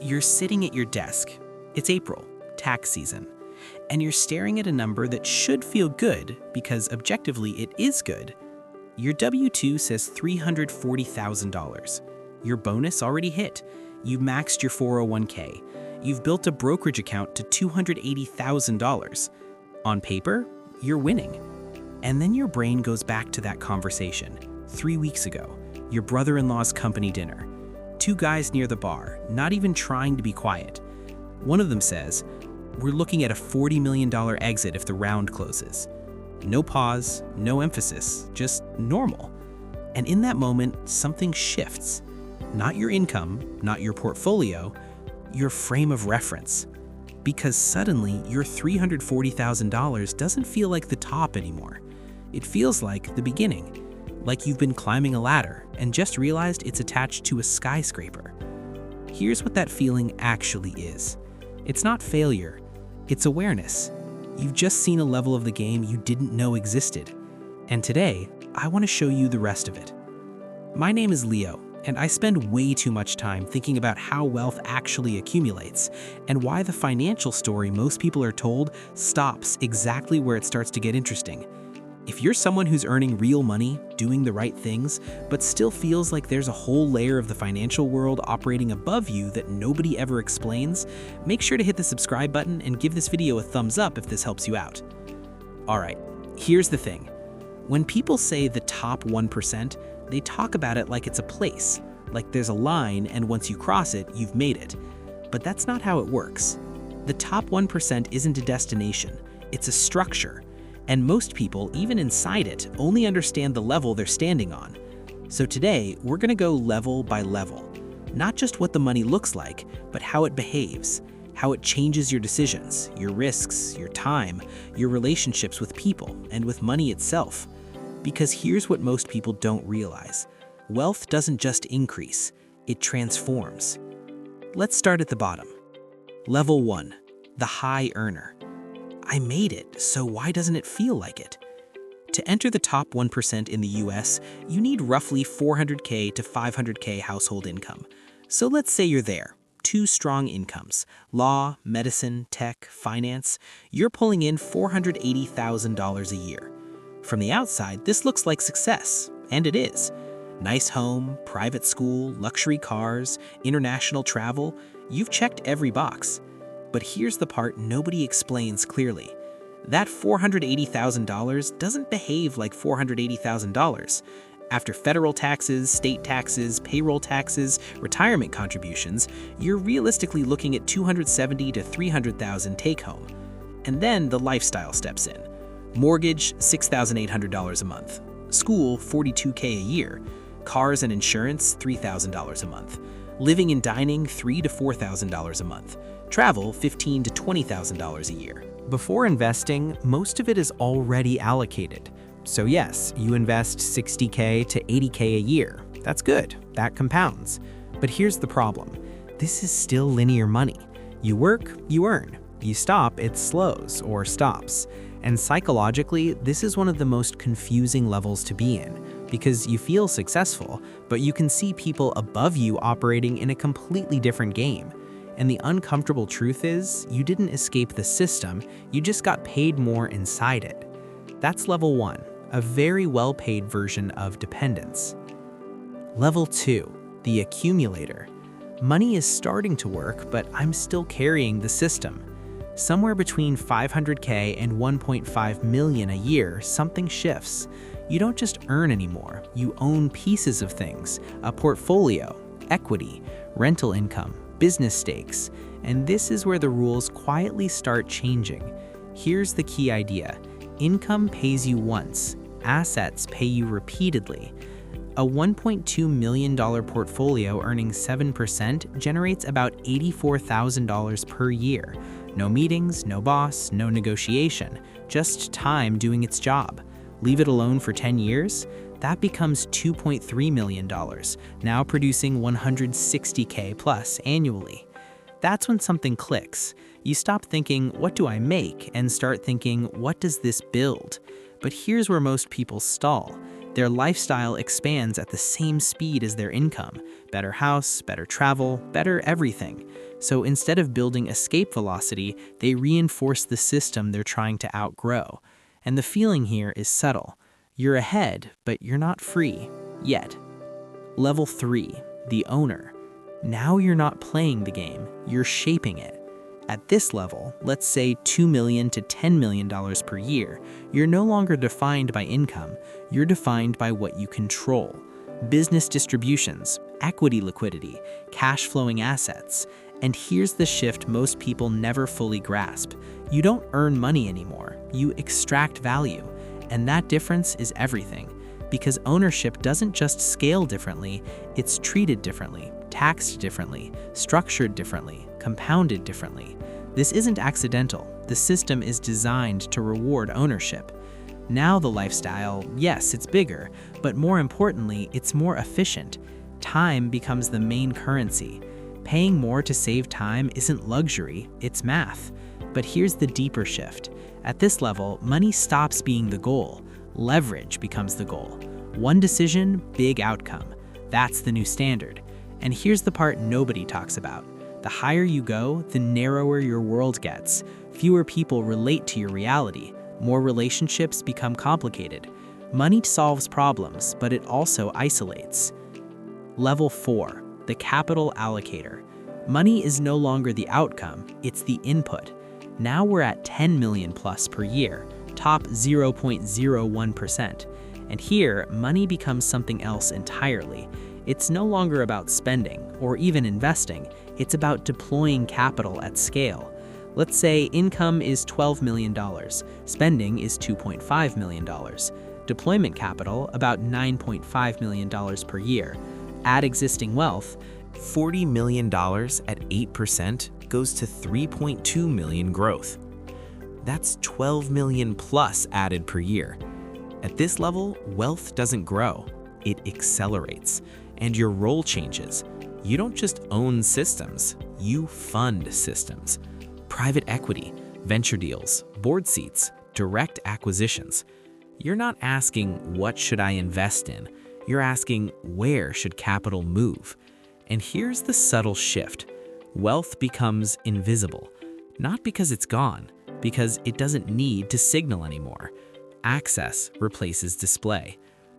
You're sitting at your desk. It's April, tax season, and you're staring at a number that should feel good because objectively it is good. Your W-2 says $340,000. Your bonus already hit. You've maxed your 401k. You've built a brokerage account to $280,000. On paper, you're winning. And then your brain goes back to that conversation. 3 weeks ago, your brother-in-law's company dinner. Two guys near the bar, not even trying to be quiet. One of them says, "We're looking at a $40 million exit if the round closes." No pause, no emphasis, just normal. And in that moment, something shifts. Not your income, not your portfolio, your frame of reference. Because suddenly, your $340,000 doesn't feel like the top anymore. It feels like the beginning. Like you've been climbing a ladder and just realized it's attached to a skyscraper. Here's what that feeling actually is. It's not failure, it's awareness. You've just seen a level of the game you didn't know existed. And today, I want to show you the rest of it. My name is Leo, and I spend way too much time thinking about how wealth actually accumulates and why the financial story most people are told stops exactly where it starts to get interesting. If you're someone who's earning real money, doing the right things, but still feels like there's a whole layer of the financial world operating above you that nobody ever explains, make sure to hit the subscribe button and give this video a thumbs up if this helps you out. Alright, here's the thing. When people say the top 1%, they talk about it like it's a place, like there's a line and once you cross it, you've made it. But that's not how it works. The top 1% isn't a destination, it's a structure. And most people, even inside it, only understand the level they're standing on. So today, we're gonna go level by level. Not just what the money looks like, but how it behaves, how it changes your decisions, your risks, your time, your relationships with people, and with money itself. Because here's what most people don't realize. Wealth doesn't just increase, it transforms. Let's start at the bottom. Level 1, the high earner. I made it, so why doesn't it feel like it? To enter the top 1% in the US, you need roughly $400K to $500K household income. So let's say you're there. Two strong incomes, law, medicine, tech, finance. You're pulling in $480,000 a year. From the outside, this looks like success, and it is. Nice home, private school, luxury cars, international travel. You've checked every box. But here's the part nobody explains clearly. That $480,000 doesn't behave like $480,000. After federal taxes, state taxes, payroll taxes, retirement contributions, you're realistically looking at $270,000 to $300,000 take-home. And then the lifestyle steps in. Mortgage, $6,800 a month. School, $42K a year. Cars and insurance, $3,000 a month. Living and dining, $3,000 to $4,000 a month. Travel, $15,000 to $20,000 a year. Before investing, most of it is already allocated. So yes, you invest $60K to $80K a year. That's good, that compounds. But here's the problem. This is still linear money. You work, you earn. You stop, it slows or stops. And psychologically, this is one of the most confusing levels to be in, because you feel successful, but you can see people above you operating in a completely different game. And the uncomfortable truth is, you didn't escape the system, you just got paid more inside it. That's level 1, a very well-paid version of dependence. Level 2, the accumulator. Money is starting to work, but I'm still carrying the system. Somewhere between $500K and $1.5 million a year, something shifts. You don't just earn anymore, you own pieces of things, a portfolio, equity, rental income, business stakes, and this is where the rules quietly start changing. Here's the key idea. Income pays you once, assets pay you repeatedly. A $1.2 million portfolio earning 7% generates about $84,000 per year. No meetings, no boss, no negotiation, just time doing its job. Leave it alone for 10 years? That becomes $2.3 million, now producing $160K plus annually. That's when something clicks. You stop thinking, what do I make? And start thinking, what does this build? But here's where most people stall. Their lifestyle expands at the same speed as their income. Better house, better travel, better everything. So instead of building escape velocity, they reinforce the system they're trying to outgrow. And the feeling here is subtle. You're ahead, but you're not free. Yet. Level 3. The owner. Now you're not playing the game, you're shaping it. At this level, let's say $2 million to $10 million per year, you're no longer defined by income, you're defined by what you control. Business distributions, equity liquidity, cash flowing assets. And here's the shift most people never fully grasp. You don't earn money anymore, you extract value. And that difference is everything. Because ownership doesn't just scale differently, it's treated differently, taxed differently, structured differently, compounded differently. This isn't accidental. The system is designed to reward ownership. Now the lifestyle, yes, it's bigger, but more importantly, it's more efficient. Time becomes the main currency. Paying more to save time isn't luxury, it's math. But here's the deeper shift. At this level, money stops being the goal. Leverage becomes the goal. One decision, big outcome. That's the new standard. And here's the part nobody talks about. The higher you go, the narrower your world gets. Fewer people relate to your reality. More relationships become complicated. Money solves problems, but it also isolates. Level 4. The capital allocator. Money is no longer the outcome, it's the input. Now we're at 10 million plus per year, top 0.01%. And here, money becomes something else entirely. It's no longer about spending or even investing, it's about deploying capital at scale. Let's say income is $12 million, spending is $2.5 million. Deployment capital, about $9.5 million per year. Add existing wealth, $40 million at 8% goes to 3.2 million growth. That's 12 million plus added per year. At this level, wealth doesn't grow, it accelerates. And your role changes. You don't just own systems, you fund systems. Private equity, venture deals, board seats, direct acquisitions. You're not asking, what should I invest in? You're asking, where should capital move? And here's the subtle shift. Wealth becomes invisible, not because it's gone, because it doesn't need to signal anymore. Access replaces display.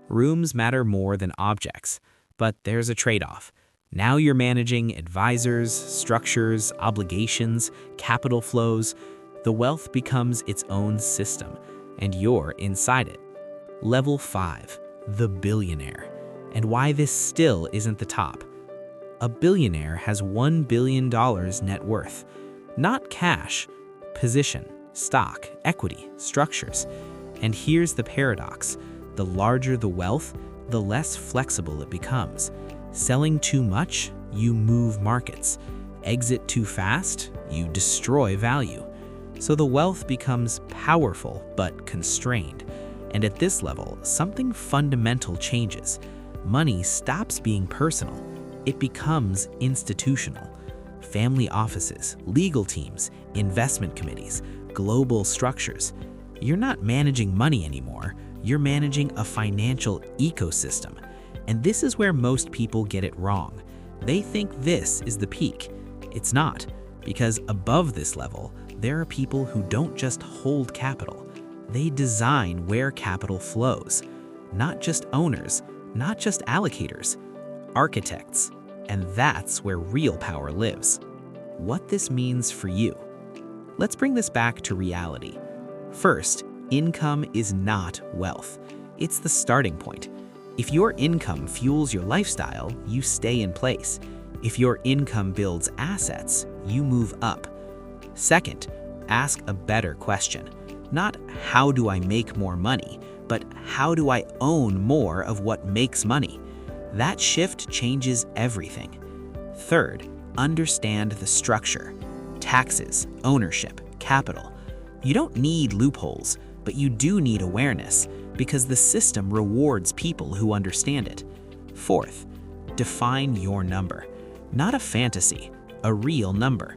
Rooms matter more than objects, but there's a trade-off. Now you're managing advisors, structures, obligations, capital flows. The wealth becomes its own system, and you're inside it. Level 5, the billionaire. And why this still isn't the top. A billionaire has $1 billion net worth. Not cash, position, stock, equity, structures. And here's the paradox. The larger the wealth, the less flexible it becomes. Selling too much, you move markets. Exit too fast, you destroy value. So the wealth becomes powerful but constrained. And at this level, something fundamental changes. Money stops being personal. It becomes institutional. Family offices, legal teams, investment committees, global structures. You're not managing money anymore. You're managing a financial ecosystem. And this is where most people get it wrong. They think this is the peak. It's not, because above this level, there are people who don't just hold capital. They design where capital flows. Not just owners, not just allocators, architects. And that's where real power lives. What this means for you. Let's bring this back to reality. First, income is not wealth. It's the starting point. If your income fuels your lifestyle, you stay in place. If your income builds assets, you move up. Second, ask a better question. Not how do I make more money, but how do I own more of what makes money? That shift changes everything. Third, understand the structure. Taxes, ownership, capital. You don't need loopholes, but you do need awareness, because the system rewards people who understand it. Fourth, define your number. Not a fantasy, a real number.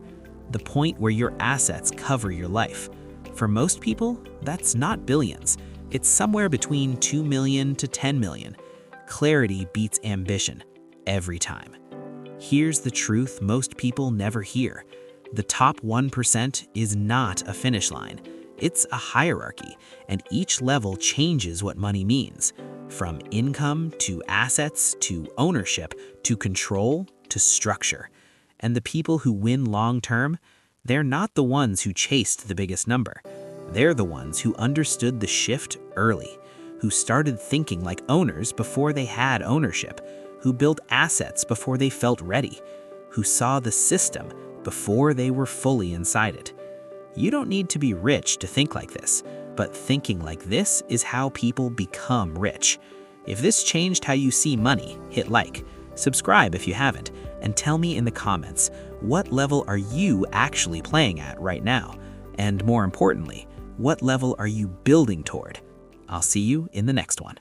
The point where your assets cover your life. For most people, that's not billions. It's somewhere between 2 million to 10 million. Clarity beats ambition every time. Here's the truth most people never hear. The top 1% is not a finish line. It's a hierarchy, and each level changes what money means. From income to assets to ownership to control to structure. And the people who win long-term, they're not the ones who chased the biggest number. They're the ones who understood the shift early, who started thinking like owners before they had ownership, who built assets before they felt ready, who saw the system before they were fully inside it. You don't need to be rich to think like this, but thinking like this is how people become rich. If this changed how you see money, hit like, subscribe if you haven't, and tell me in the comments, what level are you actually playing at right now? And more importantly, what level are you building toward? I'll see you in the next one.